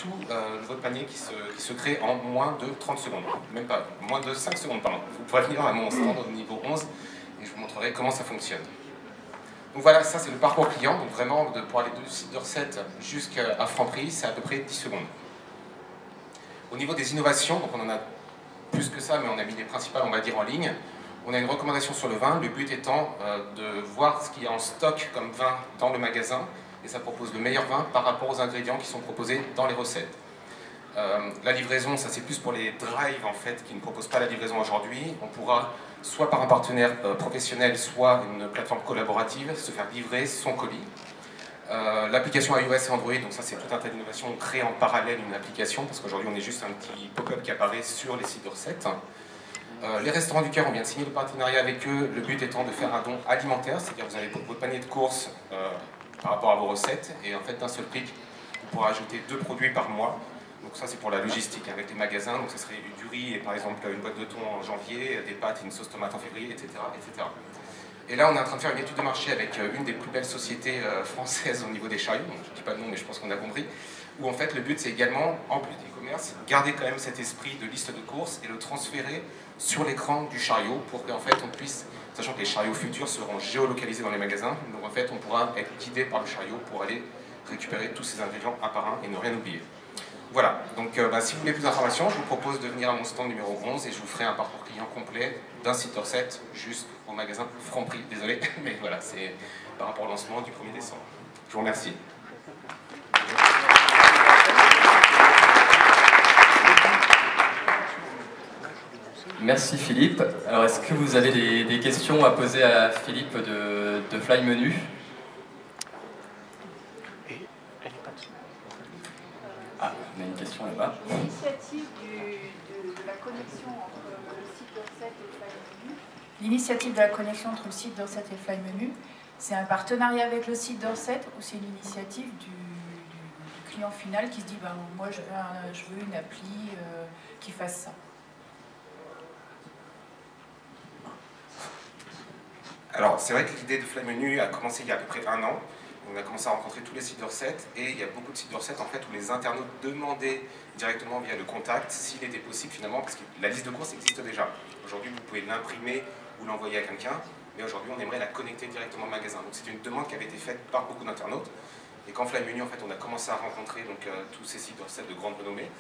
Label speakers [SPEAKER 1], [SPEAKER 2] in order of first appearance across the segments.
[SPEAKER 1] tout votre panier qui se crée en moins de 30 secondes. Même pas, moins de 5 secondes, pardon. Vous pourrez venir à mon stand au niveau 11 et je vous montrerai comment ça fonctionne. Donc voilà, ça c'est le parcours client. Donc vraiment, pour aller du site de recette jusqu'à Franprix, c'est à peu près 10 secondes. Au niveau des innovations, donc on en a plus que ça, mais on a mis les principales, on va dire, en ligne. On a une recommandation sur le vin, le but étant de voir ce qu'il y a en stock comme vin dans le magasin, et ça propose le meilleur vin par rapport aux ingrédients qui sont proposés dans les recettes. La livraison, ça c'est plus pour les drives en fait, qui ne proposent pas la livraison aujourd'hui. On pourra, soit par un partenaire professionnel, soit une plateforme collaborative, se faire livrer son colis. L'application iOS et Android, donc ça c'est tout un tas d'innovations, on crée en parallèle une application, parce qu'aujourd'hui on est juste un petit pop-up qui apparaît sur les sites de recettes. Les Restaurants du Cœur, on vient de signer le partenariat avec eux, le but étant de faire un don alimentaire, c'est-à-dire que vous avez votre panier de courses par rapport à vos recettes, et en fait d'un seul clic, vous pourrez ajouter 2 produits par mois. Donc ça c'est pour la logistique avec les magasins, donc ça serait du riz et par exemple une boîte de thon en janvier, des pâtes et une sauce tomate en février, etc., etc. Et là on est en train de faire une étude de marché avec une des plus belles sociétés françaises au niveau des chariots, donc je ne dis pas le nom mais je pense qu'on a compris, où en fait le but c'est également, en plus du e-commerce, garder quand même cet esprit de liste de courses et le transférer sur l'écran du chariot pour qu'en fait on puisse, sachant que les chariots futurs seront géolocalisés dans les magasins, donc en fait on pourra être guidé par le chariot pour aller récupérer tous ces ingrédients un par un et ne rien oublier. Voilà, donc si vous voulez plus d'informations, je vous propose de venir à mon stand numéro 11 et je vous ferai un parcours client complet d'un site de recette jusqu'au magasin Franprix. Désolé, mais voilà, c'est par rapport au lancement du 1er décembre. Je vous remercie.
[SPEAKER 2] Merci Philippe. Alors est-ce que vous avez des questions à poser à Philippe de Fly Menu ? Ah, on a une question là-bas.
[SPEAKER 3] L'initiative de la connexion entre le site de recette et Fly Menu. L'initiative de la connexion entre le site de recette et Fly Menu, c'est un partenariat avec le site de recette ou c'est une initiative du client final qui se dit ben, moi je veux une appli qui fasse ça.
[SPEAKER 1] Alors c'est vrai que l'idée de Fly Menu a commencé il y a à peu près 1 an. On a commencé à rencontrer tous les sites de recettes et il y a beaucoup de sites de recettes en fait où les internautes demandaient directement via le contact s'il était possible finalement, parce que la liste de courses existe déjà. Aujourd'hui vous pouvez l'imprimer ou l'envoyer à quelqu'un, mais aujourd'hui on aimerait la connecter directement au magasin. Donc c'était une demande qui avait été faite par beaucoup d'internautes. Et quand Fly Menu en fait on a commencé à rencontrer donc, tous ces sites de recettes de grande renommée.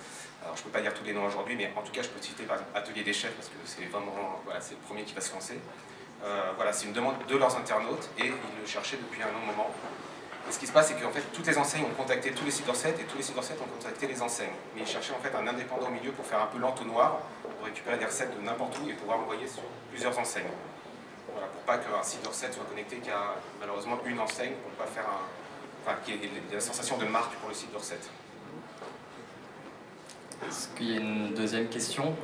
[SPEAKER 1] Alors je ne peux pas dire tous les noms aujourd'hui, mais en tout cas je peux citer par exemple Atelier des Chefs parce que c'est vraiment voilà, c'est le premier qui va se lancer. Voilà, c'est une demande de leurs internautes et ils le cherchaient depuis un long moment. Et ce qui se passe, c'est qu'en fait, toutes les enseignes ont contacté tous les sites de recettes et tous les sites de recettes ont contacté les enseignes. Mais ils cherchaient en fait un indépendant au milieu pour faire un peu l'entonnoir, pour récupérer des recettes de n'importe où et pouvoir envoyer sur plusieurs enseignes. Voilà, pour pas qu'un site de recettes soit connecté qu'à malheureusement une enseigne, pour pas faire qu'il y ait la sensation de marque pour le site de recettes.
[SPEAKER 2] Est-ce qu'il y a une deuxième question ?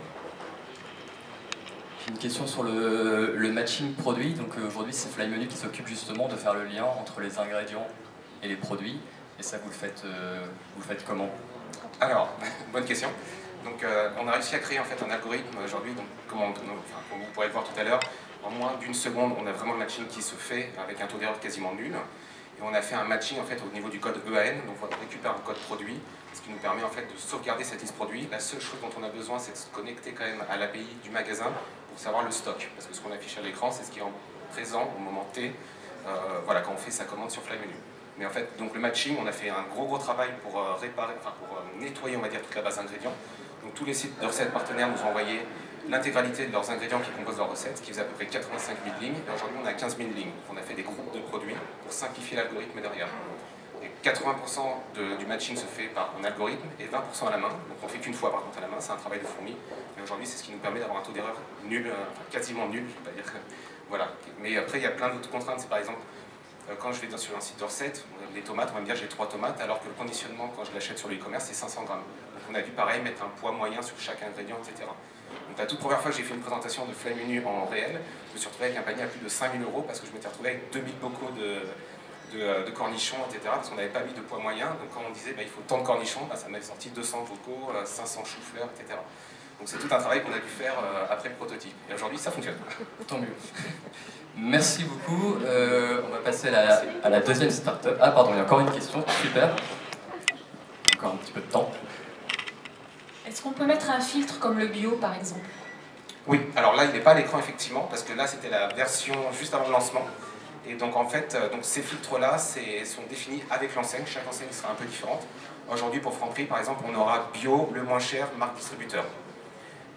[SPEAKER 2] J'ai une question sur le matching produit. Donc aujourd'hui, c'est Fly Menu qui s'occupe justement de faire le lien entre les ingrédients et les produits. Et ça, vous le faites comment ?
[SPEAKER 1] Alors, bonne question. Donc on a réussi à créer en fait un algorithme aujourd'hui, donc comme vous pourrez le voir tout à l'heure, en moins d'1 seconde, on a vraiment le matching qui se fait avec un taux d'erreur quasiment nul. Et on a fait un matching en fait au niveau du code EAN, donc on récupère un code produit, ce qui nous permet en fait de sauvegarder cette liste produit. La seule chose dont on a besoin, c'est de se connecter quand même à l'API du magasin pour savoir le stock, parce que ce qu'on affiche à l'écran, c'est ce qui est présent au moment T, voilà, quand on fait sa commande sur Fly Menu. Mais en fait, donc le matching, on a fait un gros travail pour nettoyer, on va dire, toute la base d'ingrédients. Donc tous les sites de recettes partenaires nous ont envoyé l'intégralité de leurs ingrédients qui composent leurs recettes, ce qui faisait à peu près 85 000 lignes, et aujourd'hui on a 15 000 lignes. Donc on a fait des groupes de produits pour simplifier l'algorithme derrière. Et 80% du matching se fait en algorithme et 20% à la main. Donc on ne fait qu'une fois par contre à la main, c'est un travail de fourmi. Mais aujourd'hui c'est ce qui nous permet d'avoir un taux d'erreur nul, quasiment nul, je ne vais pas dire. Voilà. Mais après il y a plein d'autres contraintes, c'est par exemple quand je vais sur un site de recettes, les tomates, on va me dire j'ai 3 tomates, alors que le conditionnement quand je l'achète sur le e-commerce c'est 500 grammes. Donc on a dû pareil mettre un poids moyen sur chaque ingrédient, etc. Donc la toute première fois que j'ai fait une présentation de Fly Menu en réel, je me suis retrouvé avec un panier à plus de 5 000 € parce que je m'étais retrouvé avec 2000 bocaux de cornichons, etc. parce qu'on n'avait pas mis de poids moyen. Donc quand on disait il faut tant de cornichons, ça m'avait sorti 200 bocaux, 500 choux-fleurs, etc. Donc c'est tout un travail qu'on a dû faire après le prototype. Et aujourd'hui ça fonctionne.
[SPEAKER 2] Tant mieux. Merci beaucoup. On va passer à la deuxième start-up. Ah pardon, il y a encore une question. Super. encore un petit peu de temps.
[SPEAKER 4] Est-ce qu'on peut mettre un filtre comme le bio, par exemple?
[SPEAKER 1] Oui, alors là, il n'est pas à l'écran, effectivement, parce que là, c'était la version juste avant le lancement. Et donc, en fait, ces filtres-là sont définis avec l'enseigne. Chaque enseigne sera un peu différente. Aujourd'hui, pour Franprix, par exemple, on aura bio, le moins cher, marque distributeur.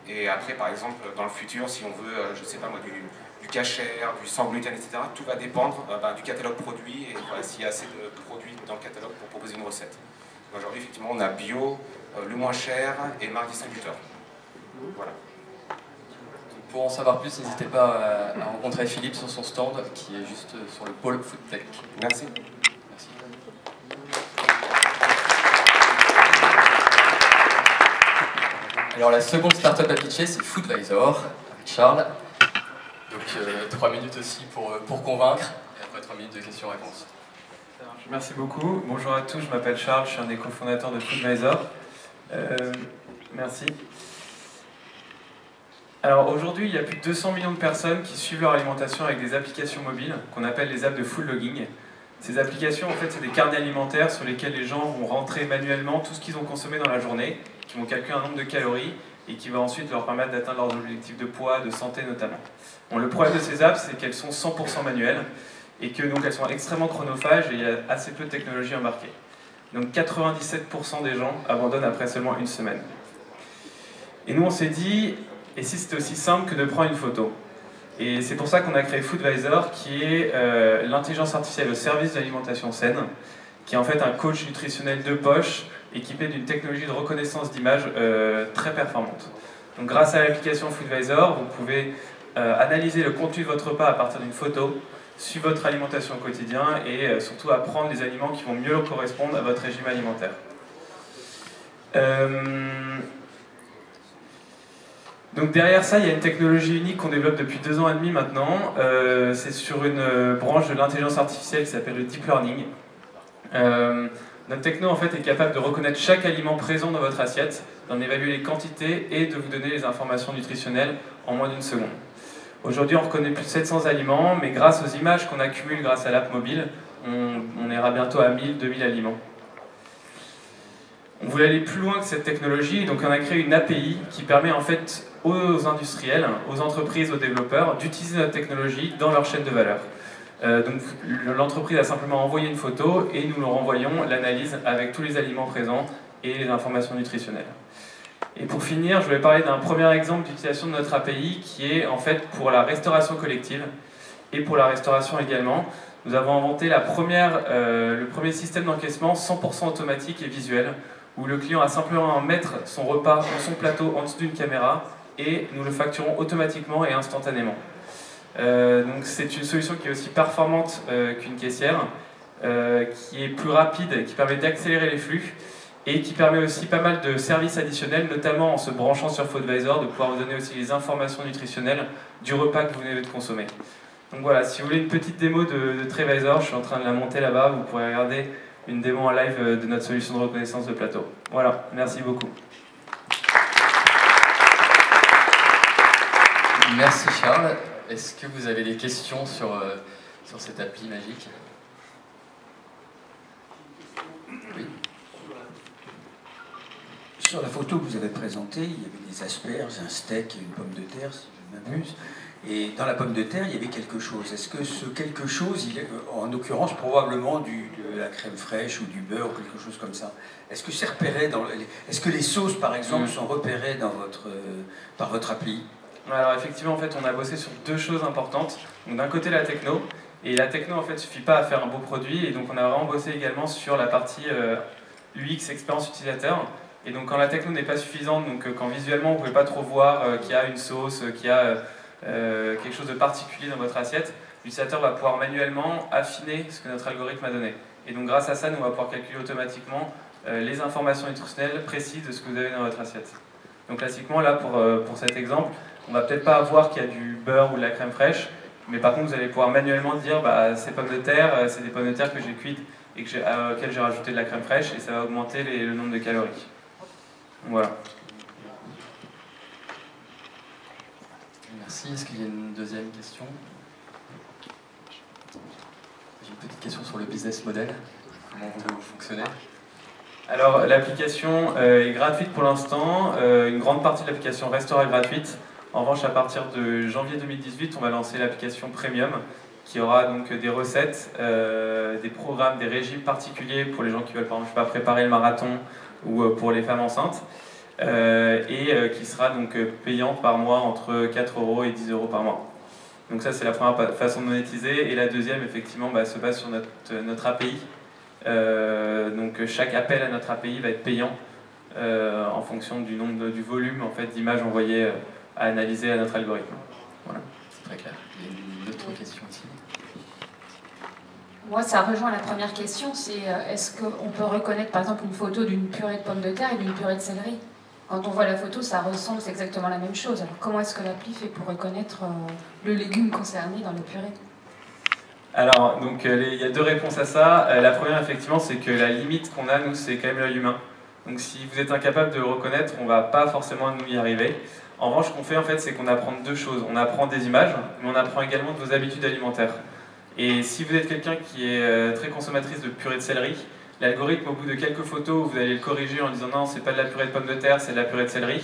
[SPEAKER 1] Et après, par exemple, dans le futur, si on veut, je ne sais pas moi, du cachère, du sans gluten, etc., tout va dépendre du catalogue produit et voilà, s'il y a assez de produits dans le catalogue pour proposer une recette. Aujourd'hui, effectivement, on a bio, le moins cher et marque distributeur. Voilà.
[SPEAKER 2] Pour en savoir plus, n'hésitez pas à rencontrer Philippe sur son stand qui est juste sur le pôle Foodtech.
[SPEAKER 1] Merci.
[SPEAKER 2] Merci. Alors la seconde startup à pitcher, c'est Foodvisor, avec Charles. Donc 3 minutes aussi pour convaincre, et après 3 minutes de questions-réponses.
[SPEAKER 5] Merci beaucoup. Bonjour à tous, je m'appelle Charles, je suis un des cofondateurs de Foodvisor. Merci. Alors aujourd'hui, il y a plus de 200 millions de personnes qui suivent leur alimentation avec des applications mobiles, qu'on appelle les apps de food logging. Ces applications, en fait, c'est des carnets alimentaires sur lesquels les gens vont rentrer manuellement tout ce qu'ils ont consommé dans la journée, qui vont calculer un nombre de calories et qui va ensuite leur permettre d'atteindre leurs objectifs de poids, de santé notamment. Bon, le problème de ces apps, c'est qu'elles sont 100% manuelles et que donc elles sont extrêmement chronophages et il y a assez peu de technologie embarquée. Donc 97% des gens abandonnent après seulement une semaine. Et nous, on s'est dit, et si c'était aussi simple que de prendre une photo? Et c'est pour ça qu'on a créé Foodvisor, qui est l'intelligence artificielle au service de l'alimentation saine, qui est en fait un coach nutritionnel de poche, équipé d'une technologie de reconnaissance d'image très performante. Donc grâce à l'application Foodvisor, vous pouvez analyser le contenu de votre repas à partir d'une photo, suivre votre alimentation au quotidien et surtout apprendre les aliments qui vont mieux correspondre à votre régime alimentaire. Donc derrière ça, il y a une technologie unique qu'on développe depuis 2 ans et demi maintenant. C'est sur une branche de l'intelligence artificielle qui s'appelle le deep learning. Notre techno en fait est capable de reconnaître chaque aliment présent dans votre assiette, d'en évaluer les quantités et de vous donner les informations nutritionnelles en moins d'1 seconde. Aujourd'hui, on reconnaît plus de 700 aliments, mais grâce aux images qu'on accumule grâce à l'app mobile, on ira bientôt à 1000, 2000 aliments. On voulait aller plus loin que cette technologie, donc on a créé une API qui permet en fait aux industriels, aux entreprises, aux développeurs d'utiliser notre technologie dans leur chaîne de valeur. Donc l'entreprise a simplement envoyé une photo et nous leur envoyons l'analyse avec tous les aliments présents et les informations nutritionnelles. Et pour finir, je voulais parler d'un premier exemple d'utilisation de notre API qui est en fait pour la restauration collective et pour la restauration également. Nous avons inventé le premier système d'encaissement 100% automatique et visuel où le client a simplement à mettre son repas ou son plateau en dessous d'une caméra et nous le facturons automatiquement et instantanément. Donc c'est une solution qui est aussi performante qu'une caissière, qui est plus rapide, qui permet d'accélérer les flux et qui permet aussi pas mal de services additionnels, notamment en se branchant sur Foodvisor, de pouvoir vous donner aussi les informations nutritionnelles du repas que vous venez de consommer. Donc voilà, si vous voulez une petite démo de Trevisor, je suis en train de la monter là-bas, vous pourrez regarder une démo en live de notre solution de reconnaissance de plateau. Voilà, merci beaucoup.
[SPEAKER 2] Merci Charles. Est-ce que vous avez des questions sur cette appli magique? Oui.
[SPEAKER 6] Sur la photo que vous avez présentée, il y avait des asperges, un steak et une pomme de terre, si je m'abuse. Et dans la pomme de terre, il y avait quelque chose. Est-ce que ce quelque chose, il est, en l'occurrence probablement de la crème fraîche ou du beurre ou quelque chose comme ça, est-ce que c'est repéré est-ce que les sauces, par exemple, sont repérées par votre appli?
[SPEAKER 5] Alors effectivement, en fait, on a bossé sur 2 choses importantes. Donc d'un côté, la techno. Et la techno, en fait, ne suffit pas à faire un beau produit. Et donc on a vraiment bossé également sur la partie UX, expérience utilisateur. Et donc quand la techno n'est pas suffisante, donc quand visuellement vous ne pouvez pas trop voir qu'il y a une sauce, qu'il y a quelque chose de particulier dans votre assiette, l'utilisateur va pouvoir manuellement affiner ce que notre algorithme a donné. Et donc grâce à ça, nous on va pouvoir calculer automatiquement les informations nutritionnelles précises de ce que vous avez dans votre assiette. Donc classiquement, là, pour cet exemple, on va peut-être pas voir qu'il y a du beurre ou de la crème fraîche, mais par contre, vous allez pouvoir manuellement dire ces pommes de terre, c'est des pommes de terre que j'ai cuites et auxquelles j'ai rajouté de la crème fraîche, et ça va augmenter le nombre de calories. Donc, voilà.
[SPEAKER 2] Merci. Est-ce qu'il y a une deuxième question? J'ai une petite question sur le business model. Comment vous fonctionnez?
[SPEAKER 5] Alors l'application est gratuite pour l'instant, une grande partie de l'application restera gratuite. En revanche, à partir de janvier 2018, on va lancer l'application Premium, qui aura donc des recettes, des programmes, des régimes particuliers pour les gens qui veulent par exemple, préparer le marathon ou pour les femmes enceintes, et qui sera donc payante par mois entre 4 € et 10 € par mois. Donc ça c'est la première façon de monétiser, et la deuxième effectivement se base sur notre API. Donc chaque appel à notre API va être payant en fonction du volume en fait, d'images envoyées à analyser à notre algorithme. Voilà.
[SPEAKER 2] C'est très clair. Il y a une autre question ici.
[SPEAKER 4] Moi, ça rejoint la première question, c'est est-ce qu'on peut reconnaître par exemple une photo d'une purée de pommes de terre et d'une purée de céleri? Quand on voit la photo, ça ressemble, c'est exactement la même chose. Alors comment est-ce que l'appli fait pour reconnaître le légume concerné dans la purée?
[SPEAKER 5] Alors, donc, il y a deux réponses à ça. La première, effectivement, c'est que la limite qu'on a, nous, c'est quand même l'œil humain. Donc si vous êtes incapable de le reconnaître, on ne va pas forcément nous y arriver. En revanche, ce qu'on fait, en fait, c'est qu'on apprend deux choses. On apprend des images, mais on apprend également de vos habitudes alimentaires. Et si vous êtes quelqu'un qui est très consommatrice de purée de céleri, l'algorithme, au bout de quelques photos, vous allez le corriger en disant non, c'est pas de la purée de pommes de terre, c'est de la purée de céleri.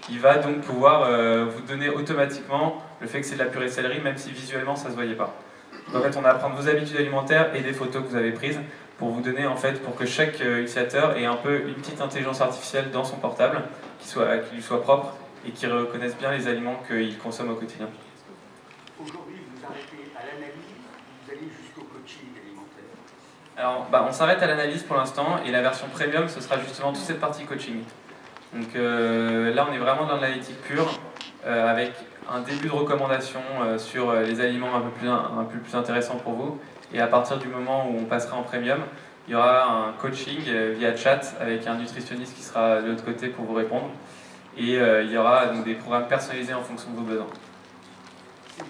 [SPEAKER 5] Il va donc pouvoir vous donner automatiquement le fait que c'est de la purée de céleri, même si visuellement ça ne se voyait pas. Donc, en fait, on apprend de vos habitudes alimentaires et des photos que vous avez prises pour vous donner, en fait, pour que chaque utilisateur ait un peu une petite intelligence artificielle dans son portable, qui lui soit propre et qui reconnaisse bien les aliments qu'il consomme au quotidien.
[SPEAKER 6] Aujourd'hui, vous arrêtez à l'analyse, vous allez jusqu'au coaching alimentaire.
[SPEAKER 5] Alors, on s'arrête à l'analyse pour l'instant, et la version premium, ce sera justement toute cette partie coaching. Donc là, on est vraiment dans l'analytique pure, avec un début de recommandation sur les aliments un peu plus intéressants pour vous. Et à partir du moment où on passera en premium, il y aura un coaching via chat avec un nutritionniste qui sera de l'autre côté pour vous répondre. Et il y aura donc des programmes personnalisés en fonction de vos besoins.
[SPEAKER 6] Si vous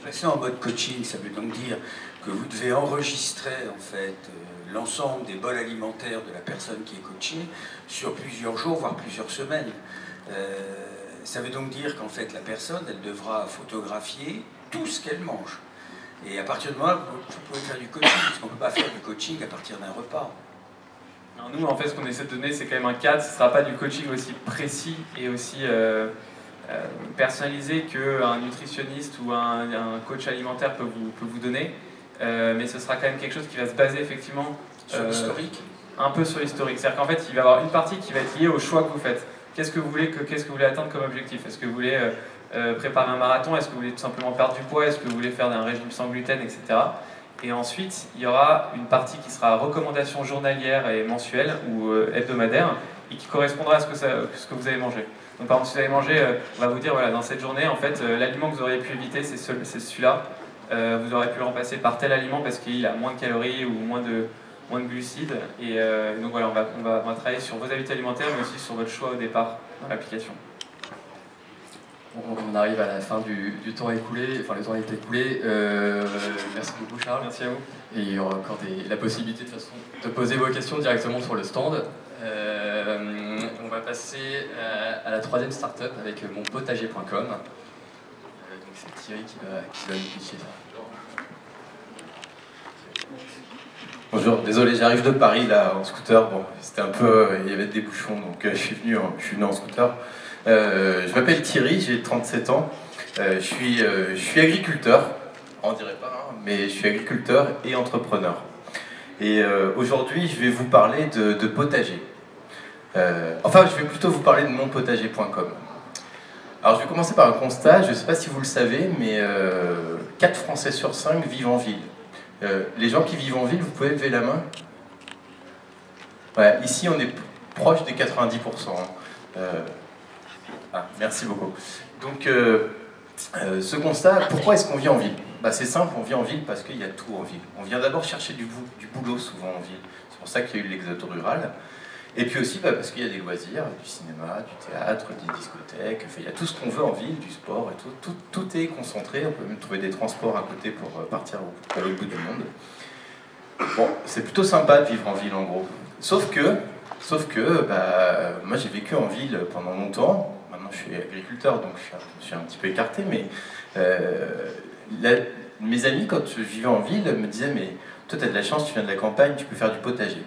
[SPEAKER 6] passez en mode coaching, ça veut donc dire que vous devez enregistrer en fait l'ensemble des bols alimentaires de la personne qui est coachée sur plusieurs jours, voire plusieurs semaines. Ça veut donc dire qu'en fait la personne, elle devra photographier tout ce qu'elle mange. Et à partir de là, vous pouvez faire du coaching, parce qu'on ne peut pas faire du coaching à partir d'un repas.
[SPEAKER 5] Alors nous, en fait, ce qu'on essaie de donner, c'est quand même un cadre. Ce ne sera pas du coaching aussi précis et aussi personnalisé qu'un nutritionniste ou un coach alimentaire peut vous donner. Mais ce sera quand même quelque chose qui va se baser effectivement
[SPEAKER 6] sur l'historique.
[SPEAKER 5] Un peu sur l'historique. C'est-à-dire qu'en fait, il va y avoir une partie qui va être liée au choix que vous faites. Qu'est-ce que vous voulez atteindre comme objectif? Est-ce que vous voulez préparer un marathon? Est-ce que vous voulez tout simplement perdre du poids? Est-ce que vous voulez faire un régime sans gluten, etc. Et ensuite, il y aura une partie qui sera recommandation journalière et mensuelle ou hebdomadaire et qui correspondra à ce que vous avez mangé. Donc par exemple, si vous avez mangé, on va vous dire, voilà, dans cette journée, en fait, l'aliment que vous auriez pu éviter, c'est celui-là. Vous aurez pu le remplacer par tel aliment parce qu'il a moins de calories ou moins de glucides. Et donc voilà, on va travailler sur vos habitudes alimentaires, mais aussi sur votre choix au départ dans l'application.
[SPEAKER 2] On arrive à la fin du temps écoulé, enfin le temps est écoulé. Merci beaucoup Charles.
[SPEAKER 5] Merci à vous.
[SPEAKER 2] Et il y aura encore la possibilité de toute façon de poser vos questions directement sur le stand. On va passer à la troisième start-up avec monpotager.com. Donc c'est Thierry qui va nous pitcher ça.
[SPEAKER 7] Bonjour, désolé, j'arrive de Paris là en scooter. Bon, c'était un peu, il y avait des bouchons, donc je suis venu en scooter. Je m'appelle Thierry, j'ai 37 ans. Je suis agriculteur, on dirait pas, hein, mais je suis agriculteur et entrepreneur. Et aujourd'hui, je vais vous parler de potager. Enfin, je vais plutôt vous parler de monpotager.com. Alors, je vais commencer par un constat. Je ne sais pas si vous le savez, mais 4 Français sur 5 vivent en ville. Les gens qui vivent en ville, vous pouvez lever la main? Ouais, ici, on est proche des 90%. Merci beaucoup. Donc, ce constat, pourquoi est-ce qu'on vit en ville? C'est simple, on vit en ville parce qu'il y a tout en ville. On vient d'abord chercher du boulot souvent en ville. C'est pour ça qu'il y a eu l'exode rural. Et puis aussi parce qu'il y a des loisirs, du cinéma, du théâtre, des discothèques, il y a tout ce qu'on veut en ville, du sport et tout est concentré. On peut même trouver des transports à côté pour partir à l'autre bout du monde. Bon, c'est plutôt sympa de vivre en ville en gros. Sauf que moi j'ai vécu en ville pendant longtemps. Maintenant je suis agriculteur donc je suis un petit peu écarté, mais mes amis quand je vivais en ville me disaient mais de Toi, tu as de la chance, tu viens de la campagne, tu peux faire du potager.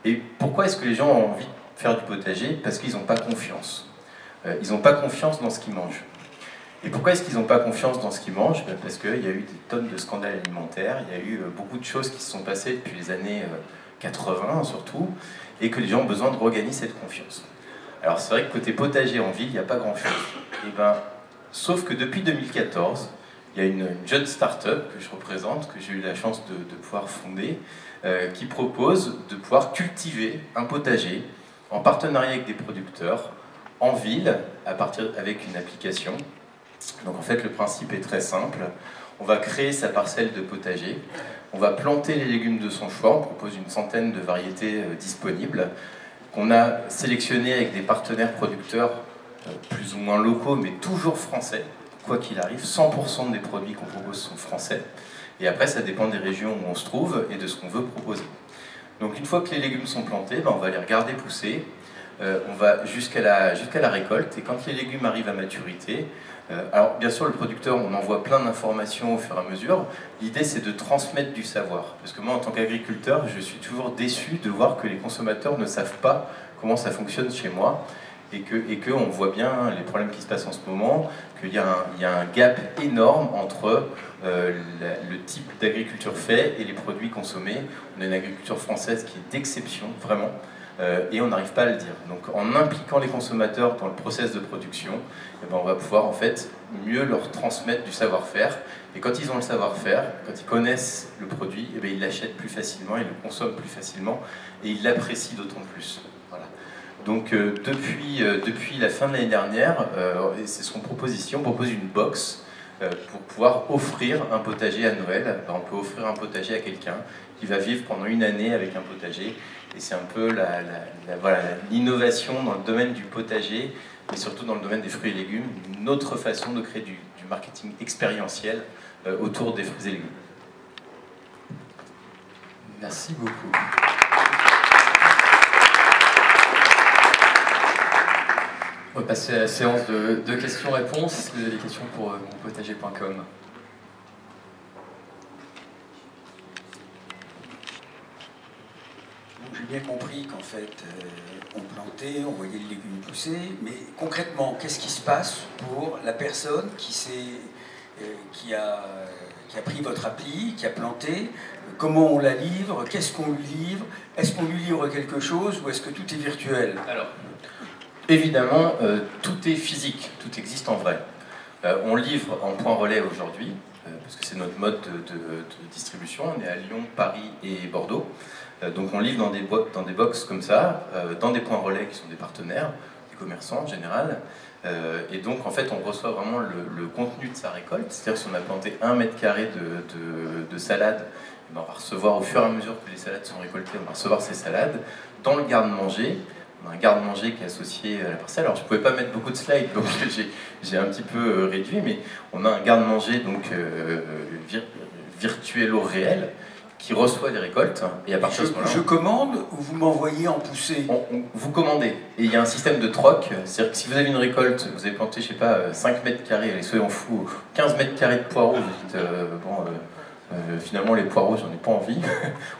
[SPEAKER 7] Et pourquoi est-ce que les gens ont envie de faire du potager? Parce qu'ils n'ont pas confiance. Ils n'ont pas confiance dans ce qu'ils mangent. Et pourquoi est-ce qu'ils n'ont pas confiance dans ce qu'ils mangent? Parce qu'il y a eu des tonnes de scandales alimentaires, il y a eu beaucoup de choses qui se sont passées depuis les années 80 surtout, et que les gens ont besoin de regagner cette confiance. Alors c'est vrai que côté potager en ville, il n'y a pas grand-chose. Sauf que depuis 2014, il y a une jeune start-up que je représente, que j'ai eu la chance de pouvoir fonder, qui propose de pouvoir cultiver un potager en partenariat avec des producteurs en ville, avec une application. Donc en fait le principe est très simple, on va créer sa parcelle de potager, on va planter les légumes de son choix, on propose une centaine de variétés disponibles, qu'on a sélectionnées avec des partenaires producteurs plus ou moins locaux, mais toujours français, quoi qu'il arrive, 100% des produits qu'on propose sont français, et après ça dépend des régions où on se trouve et de ce qu'on veut proposer. Donc une fois que les légumes sont plantés, on va les regarder pousser, on va jusqu'à la récolte, et quand les légumes arrivent à maturité, alors bien sûr le producteur, on envoie plein d'informations au fur et à mesure, l'idée c'est de transmettre du savoir, parce que moi en tant qu'agriculteur, je suis toujours déçu de voir que les consommateurs ne savent pas comment ça fonctionne chez moi, et que on voit bien les problèmes qui se passent en ce moment, qu'il y a un gap énorme entre le type d'agriculture fait et les produits consommés. On a une agriculture française qui est d'exception, vraiment, et on n'arrive pas à le dire. Donc en impliquant les consommateurs dans le process de production, on va pouvoir en fait mieux leur transmettre du savoir-faire, et quand ils ont le savoir-faire, quand ils connaissent le produit, ils l'achètent plus facilement, ils le consomment plus facilement, et ils l'apprécient d'autant plus. Voilà. Donc depuis la fin de l'année dernière, et c'est ce qu'on propose ici, on propose une box pour pouvoir offrir un potager à Noël. On peut offrir un potager à quelqu'un qui va vivre pendant une année avec un potager, et c'est un peu l'innovation dans le domaine du potager, mais surtout dans le domaine des fruits et légumes, une autre façon de créer du marketing expérientiel autour des fruits et légumes.
[SPEAKER 2] Merci beaucoup. On va passer à la séance de questions-réponses. Est-ce que vous avez des questions pour monpotager.com?
[SPEAKER 6] J'ai bien compris qu'en fait, on plantait, on voyait le légume pousser, mais concrètement, qu'est-ce qui se passe pour la personne qui a pris votre appli, qui a planté? Comment on la livre? Qu'est-ce qu'on lui livre? Est-ce qu'on lui livre quelque chose ou est-ce que tout est virtuel?
[SPEAKER 7] Alors, évidemment, tout est physique, tout existe en vrai. On livre en point relais aujourd'hui, parce que c'est notre mode de distribution. On est à Lyon, Paris et Bordeaux. Donc on livre dans des box comme ça, dans des points relais qui sont des partenaires, des commerçants en général. Et donc en fait on reçoit vraiment le contenu de sa récolte. C'est-à-dire que si on a planté 1 mètre carré de salade, on va recevoir au fur et à mesure que les salades sont récoltées, on va recevoir ces salades dans le garde-manger. On a un garde-manger qui est associé à la parcelle. Alors je ne pouvais pas mettre beaucoup de slides, donc j'ai un petit peu réduit, mais on a un garde-manger donc virtuel au réel qui reçoit les récoltes, et à partir de ce moment-là...
[SPEAKER 6] Je commande ou vous m'envoyez en poussée?
[SPEAKER 7] Vous commandez, et il y a un système de troc, c'est-à-dire que si vous avez une récolte, vous avez planté, je sais pas, 5 mètres carrés, allez, soyons fous, 15 mètres carrés de poireaux, vous dites, finalement les poireaux, j'en ai pas envie,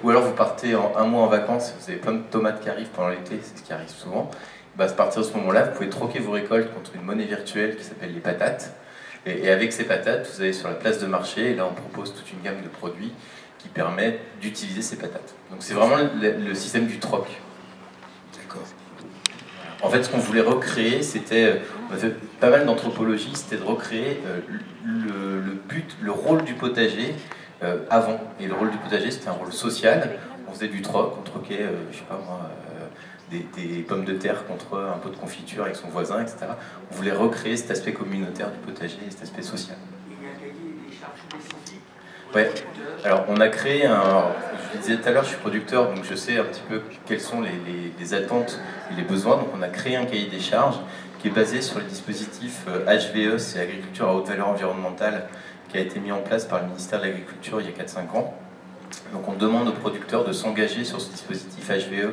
[SPEAKER 7] ou alors vous partez un mois en vacances, vous avez plein de tomates qui arrivent pendant l'été, c'est ce qui arrive souvent, à partir de ce moment-là, vous pouvez troquer vos récoltes contre une monnaie virtuelle qui s'appelle les patates, et avec ces patates, vous allez sur la place de marché, et là on propose toute une gamme de produits qui permet d'utiliser ces patates. Donc c'est vraiment le système du troc.
[SPEAKER 6] D'accord.
[SPEAKER 7] En fait, ce qu'on voulait recréer, c'était, on a fait pas mal d'anthropologie, c'était de recréer le rôle du potager avant. Et le rôle du potager, c'était un rôle social. On faisait du troc, on troquait, je sais pas moi, des pommes de terre contre un pot de confiture avec son voisin, etc. On voulait recréer cet aspect communautaire du potager et cet aspect social.
[SPEAKER 6] Il y a un cahier des charges spécifiques.
[SPEAKER 7] Ouais. Alors on a créé je le disais tout à l'heure, je suis producteur, donc je sais un petit peu quelles sont les attentes et les besoins. Donc on a créé un cahier des charges qui est basé sur le dispositif HVE, c'est Agriculture à haute valeur environnementale, qui a été mis en place par le ministère de l'Agriculture il y a 4-5 ans. Donc on demande aux producteurs de s'engager sur ce dispositif HVE